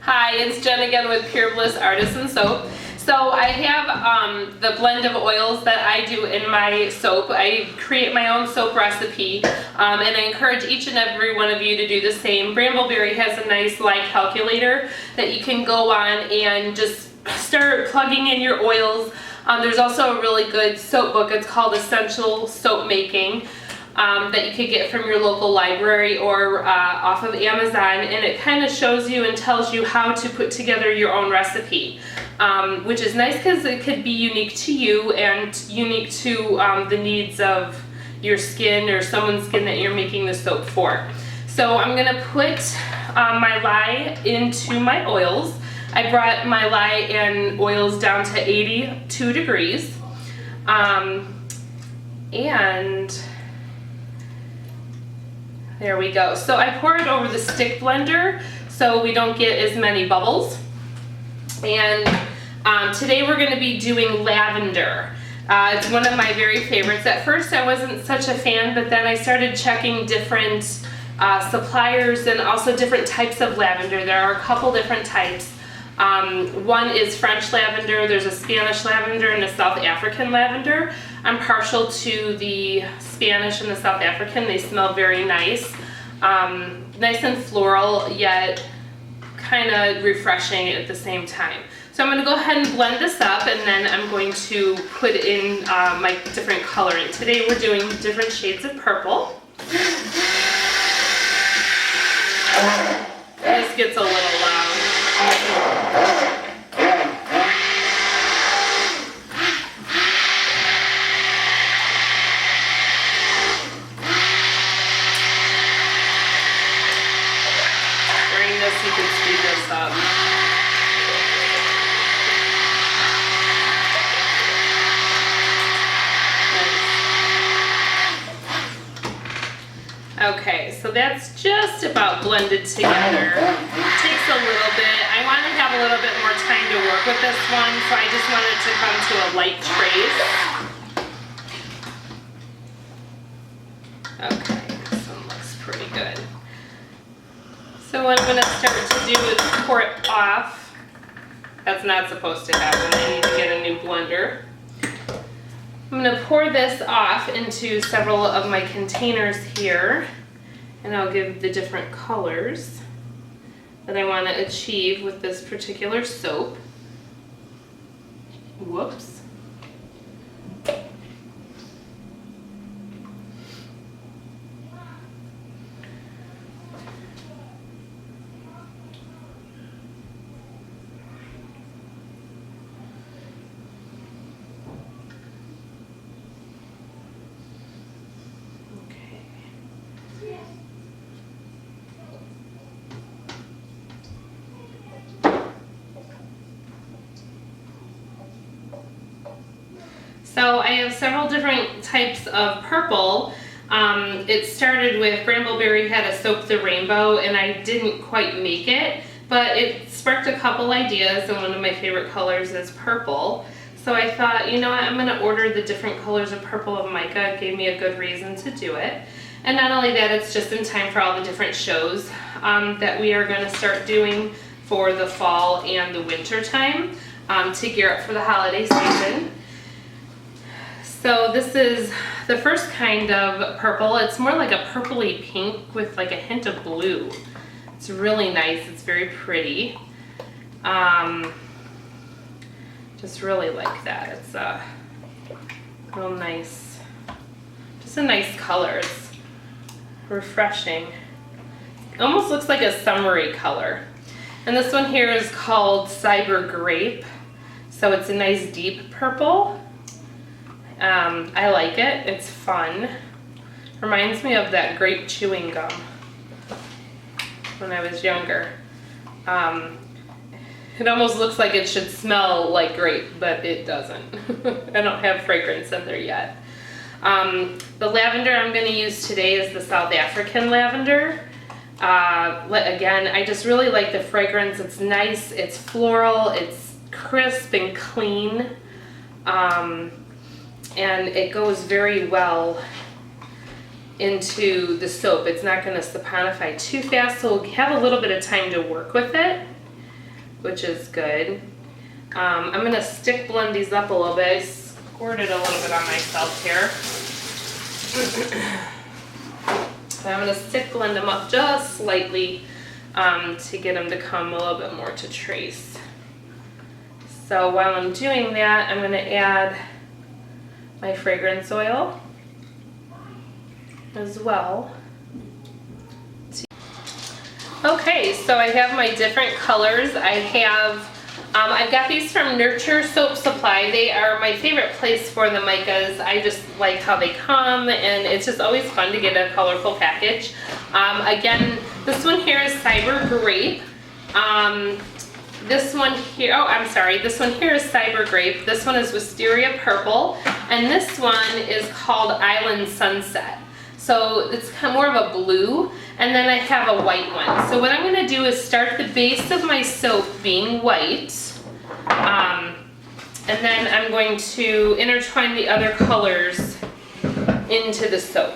Hi, it's Jen again with Pure Bliss Artisan Soap. So I have the blend of oils that I do in my soap. I create my own soap recipe, and I encourage each and every one of you to do the same. Brambleberry has a nice lye calculator that you can go on and just start plugging in your oils. There's also a really good soap book. It's called Essential Soap Making. That you could get from your local library or off of Amazon, and it kind of shows you and tells you how to put together your own recipe, which is nice because it could be unique to you and unique to the needs of your skin or someone's skin that you're making the soap for. So I'm going to put my lye into my oils. I brought my lye and oils down to 82 degrees, and there we go. So I pour it over the stick blender so we don't get as many bubbles. And today we're going to be doing lavender. It's one of my very favorites. At first I wasn't such a fan, but then I started checking different suppliers and also different types of lavender. There are a couple different types. One is French lavender, there's a Spanish lavender, and a South African lavender. I'm partial to the Spanish and the South African. They smell very nice. Nice and floral, yet kind of refreshing at the same time. So I'm going to go ahead and blend this up, and then I'm going to put in my different coloring. Today we're doing different shades of purple. This gets a little loud. During this, you can speed this up. Okay, so that's just about blended together. It takes a little bit. I want to have a little bit more time to work with this one, so I just want it to come to a light trace. Okay, this one looks pretty good. So what I'm going to start to do is pour it off. That's not supposed to happen. I need to get a new blender. I'm going to pour this off into several of my containers here, and I'll give the different colors that I want to achieve with this particular soap. Whoops. So I have several different types of purple. It started with Brambleberry had a soap the rainbow, and I didn't quite make it, but it sparked a couple ideas, and one of my favorite colors is purple. So I thought, you know what, I'm going to order the different colors of purple of mica. It gave me a good reason to do it. And not only that, it's just in time for all the different shows that we are going to start doing for the fall and the winter time to gear up for the holiday season. So this is the first kind of purple. It's more like a purpley pink with like a hint of blue. It's really nice. It's very pretty. Just really like that. It's a real nice, just a nice color. It's refreshing. Almost looks like a summery color. And this one here is called Cyber Grape. So it's a nice deep purple. I like it. It's fun. Reminds me of that grape chewing gum when I was younger. It almost looks like it should smell like grape, but it doesn't. I don't have fragrance in there yet. The lavender I'm going to use today is the South African lavender. Again, I just really like the fragrance. It's nice, it's floral, it's crisp and clean. And it goes very well into the soap. It's not going to saponify too fast, so we'll have a little bit of time to work with it. which is good. I'm going to stick blend these up a little bit. I squirted a little bit on myself here. I'm going to stick blend them up just slightly to get them to come a little bit more to trace. So while I'm doing that, I'm going to add my fragrance oil as well. Okay, so I have my different colors. I've got these from Nurture Soap Supply. They are my favorite place for the micas. I just like how they come, and it's just always fun to get a colorful package. Again, this one here is Cyber Grape. This one here, this one here is Cyber Grape. This one is Wisteria Purple, and this one is called Island Sunset. So it's kind of more of a blue, and then I have a white one. So what I'm going to do is start the base of my soap being white, and then I'm going to intertwine the other colors into the soap.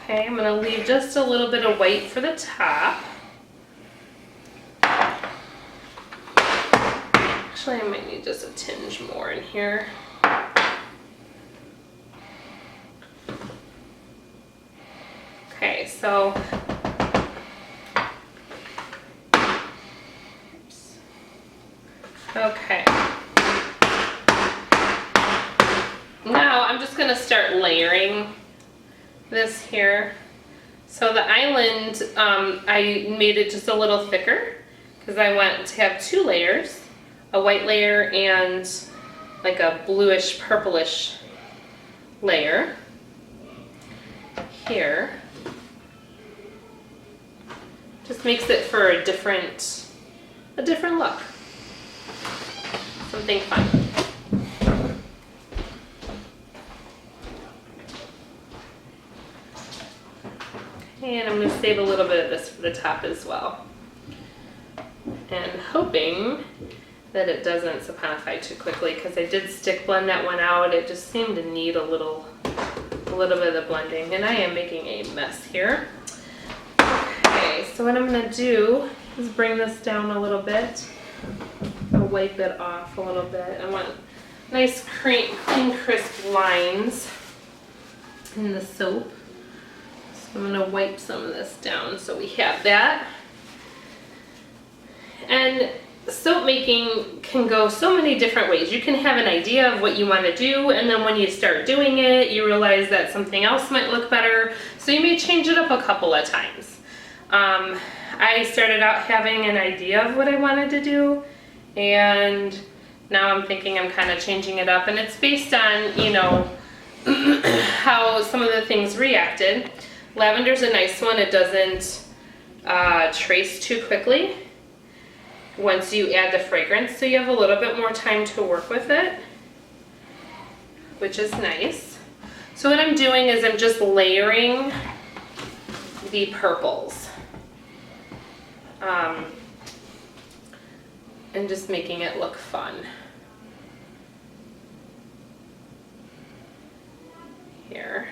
Okay, I'm going to leave just a little bit of white for the top. Actually, I might need just a tinge more in here. Okay, so oops. Okay. Now I'm just going to start layering this here. So the island, I made it just a little thicker because I want to have 2 layers, a white layer and like a bluish purplish layer here. Just makes it for a different look. Something fun. And I'm going to save a little bit of this for the top as well. And hoping that it doesn't saponify too quickly, because I did stick blend that one out. It just seemed to need a little bit of blending, and I am making a mess here. Okay, so what I'm going to do is bring this down a little bit. I'll wipe it off a little bit. I want nice, clean, crisp lines in the soap. So I'm going to wipe some of this down so we have that. And soap making can go so many different ways. You can have an idea of what you want to do, and then when you start doing it, you realize that something else might look better. So you may change it up a couple of times. I started out having an idea of what I wanted to do, and now I'm thinking I'm kind of changing it up, and it's based on, you know, how some of the things reacted. Lavender's a nice one. It doesn't trace too quickly once you add the fragrance, so you have a little bit more time to work with it, which is nice. So what I'm doing is I'm just layering the purples and just making it look fun. Here.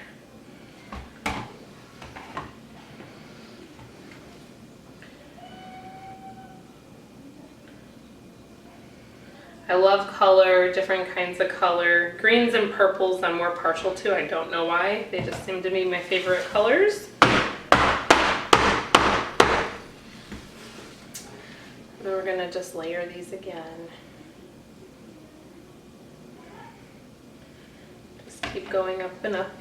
I love color, different kinds of color. Greens and purples I'm more partial to. I don't know why. They just seem to be my favorite colors. And we're going to just layer these again. Just keep going up and up.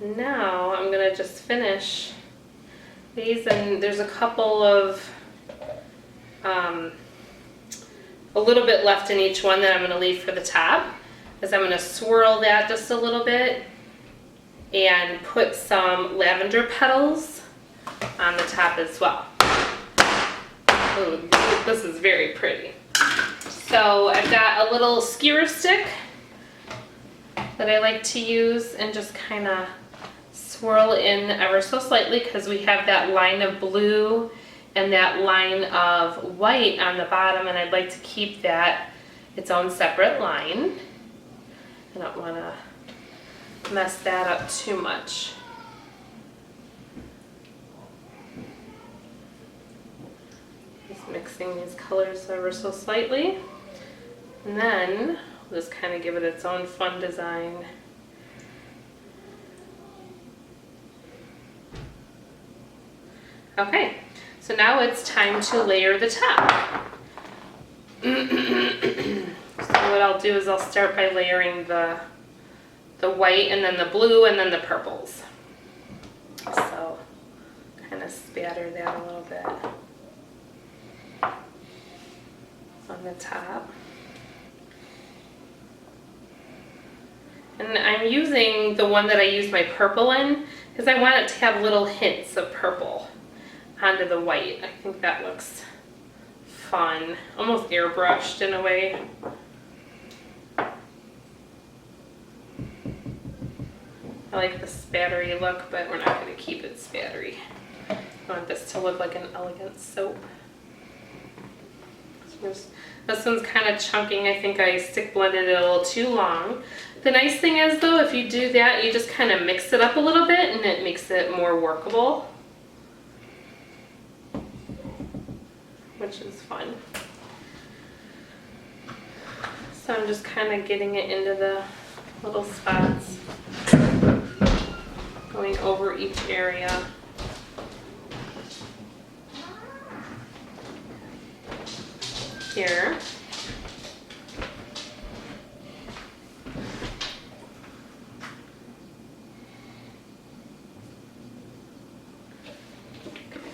And now I'm going to just finish these, and there's a couple of, a little bit left in each one that I'm going to leave for the top, is I'm going to swirl that just a little bit and put some lavender petals on the top as well. Ooh, this is very pretty. So I've got a little skewer stick that I like to use and just kind of swirl in ever so slightly, because we have that line of blue and that line of white on the bottom, and I'd like to keep that its own separate line. I don't want to mess that up too much. Just mixing these colors ever so slightly. And then we'll just kind of give it its own fun design. Okay, so now it's time to layer the top. So what I'll do is I'll start by layering the white and then the blue and then the purples. So kind of spatter that a little bit on the top. And I'm using the one that I use my purple in because I want it to have little hints of purple onto the white. I think that looks fun, almost airbrushed in a way. I like the spattery look, but we're not going to keep it spattery. I want this to look like an elegant soap. So this one's kind of chunking. I think I stick blended it a little too long. The nice thing is though, if you do that, you just kind of mix it up a little bit and it makes it more workable, which is fun. So I'm just kind of getting it into the little spots, going over each area. Here.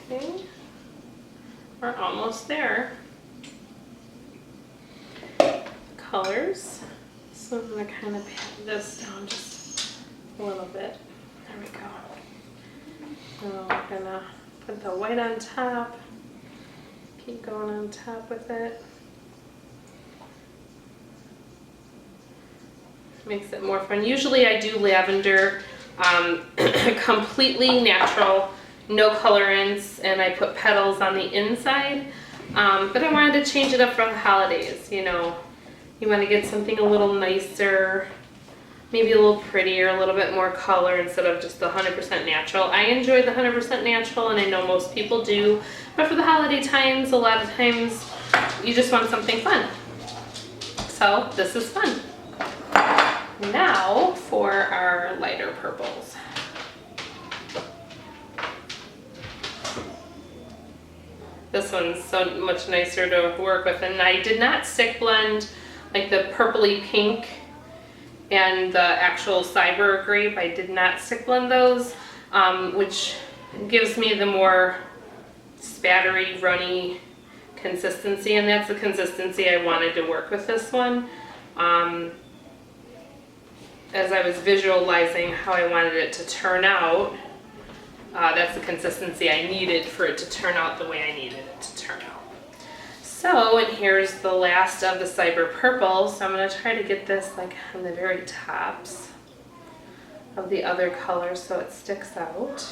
Okay. We're almost there. Colors. So I'm going to kind of pat this down just a little bit. There we go. Now we're going to put the white on top. Keep going on top with it. Makes it more fun. Usually I do lavender completely natural, no colorants, and I put petals on the inside. But I wanted to change it up for the holidays, you know. You want to get something a little nicer, maybe a little prettier, a little bit more color instead of just the 100% natural. I enjoy the 100% natural, and I know most people do, but for the holiday times, a lot of times you just want something fun. So this is fun. Now for our lighter purples. This one's so much nicer to work with, and I did not stick blend like the purpley pink and the actual cyber grape. I did not stick blend those, which gives me the more spattery, runny consistency, and that's the consistency I wanted to work with this one. As I was visualizing how I wanted it to turn out, that's the consistency I needed for it to turn out the way I needed it to turn out. So, and here's the last of the cyber purple. So I'm going to try to get this like on the very tops of the other colors so it sticks out.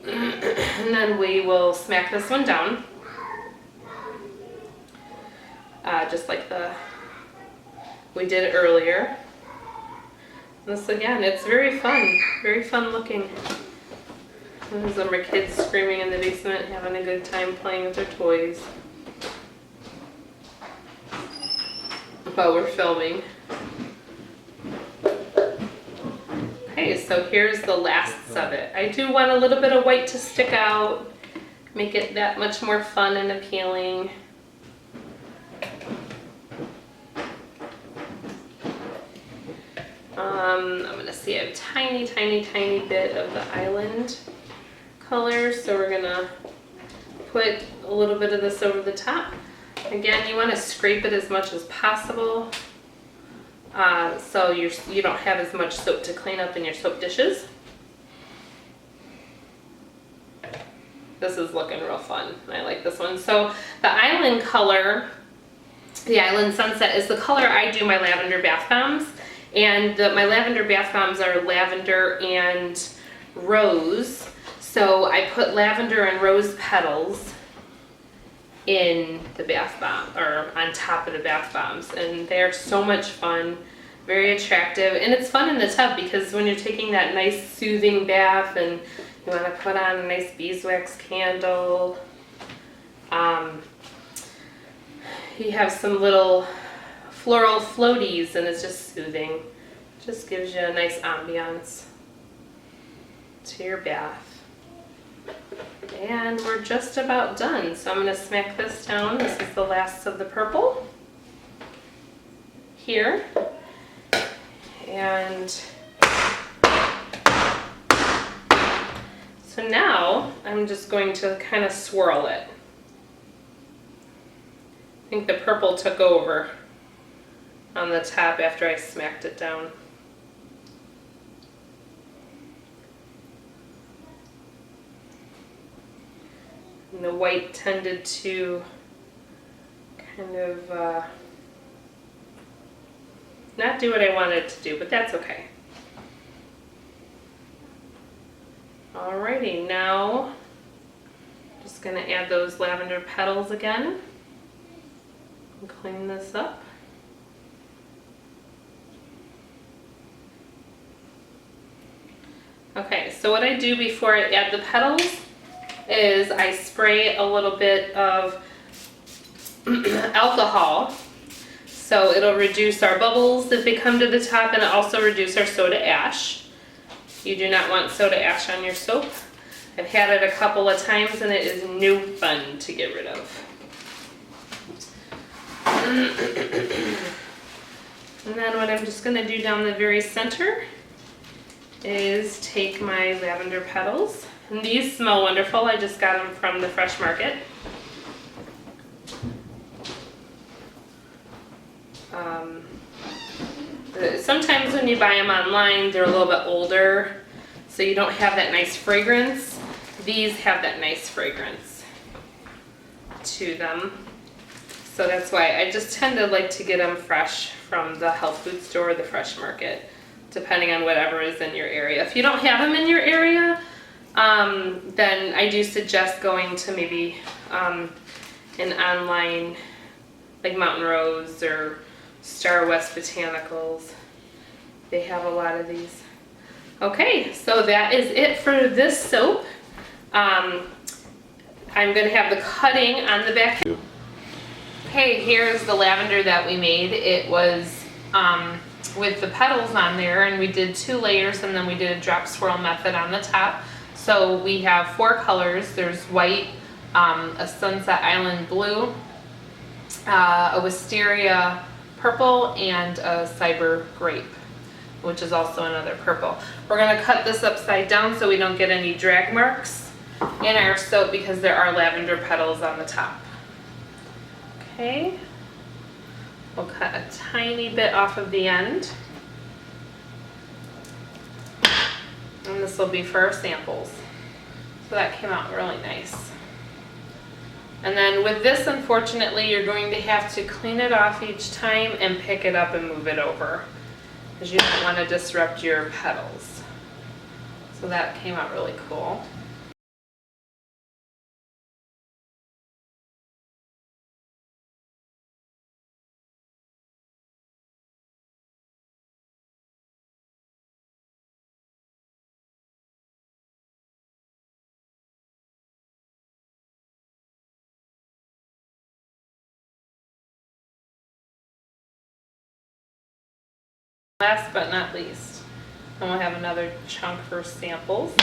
And then we will smack this one down. Just like we did earlier. This again, it's very fun looking. There's some kids screaming in the basement, having a good time playing with their toys while we're filming. Okay, so here's the lasts of it. I do want a little bit of white to stick out, make it that much more fun and appealing. I'm going to see a tiny bit of the island color, so we're going to put a little bit of this over the top. Again, you want to scrape it as much as possible so you don't have as much soap to clean up in your soap dishes. This is looking real fun. I like this one. So the island color, the Island Sunset, is the color I do my lavender bath bombs. And my lavender bath bombs are lavender and rose. So I put lavender and rose petals in the bath bomb, or on top of the bath bombs. And they're so much fun Very attractive, and it's fun in the tub because when you're taking that nice soothing bath and you want to put on a nice beeswax candle, you have some little floral floaties and it's just soothing. Just gives you a nice ambiance to your bath. And we're just about done, so I'm going to smack this down. This is the last of the purple here. And so now I'm just going to kind of swirl it. I think the purple took over on the top after I smacked it down. And the white tended to kind of not do what I wanted it to do, but that's okay. Alrighty, now just going to add those lavender petals again and clean this up. Okay, so what I do before I add the petals is I spray a little bit of alcohol, so it'll reduce our bubbles if they come to the top, and it'll also reduce our soda ash. You do not want soda ash on your soap. I've had it a couple of times and it is no fun to get rid of. And then what I'm just going to do down the very center is take my lavender petals. And these smell wonderful. I just got them from the fresh market. Sometimes when you buy them online, they're a little bit older, so you don't have that nice fragrance. These have that nice fragrance to them. So that's why I just tend to like to get them fresh from the health food store or the fresh market, depending on whatever is in your area. If you don't have them in your area, then I do suggest going to maybe an online, like Mountain Rose or Star West Botanicals. They have a lot of these. Okay, so that is it for this soap. I'm going to have the cutting on the back. Okay, here's the lavender that we made. It was with the petals on there, and we did 2 layers, and then we did a drop swirl method on the top. So we have 4 colors. There's white, a Sunset Island blue, a wisteria purple, and a cyber grape, which is also another purple. We're going to cut this upside down so we don't get any drag marks in our soap because there are lavender petals on the top. Okay, we'll cut a tiny bit off of the end. And this will be for our samples. So that came out really nice. And then with this, unfortunately, you're going to have to clean it off each time and pick it up and move it over, because you don't want to disrupt your petals. So that came out really cool. Last but not least, and we'll have another chunk for samples.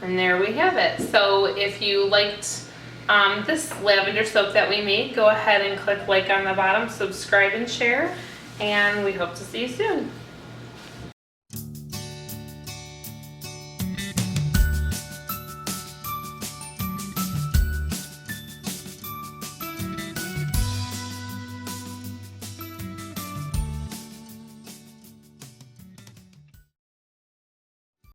And there we have it. So if you liked this lavender soap that we made, go ahead and click like on the bottom, subscribe and share, and we hope to see you soon.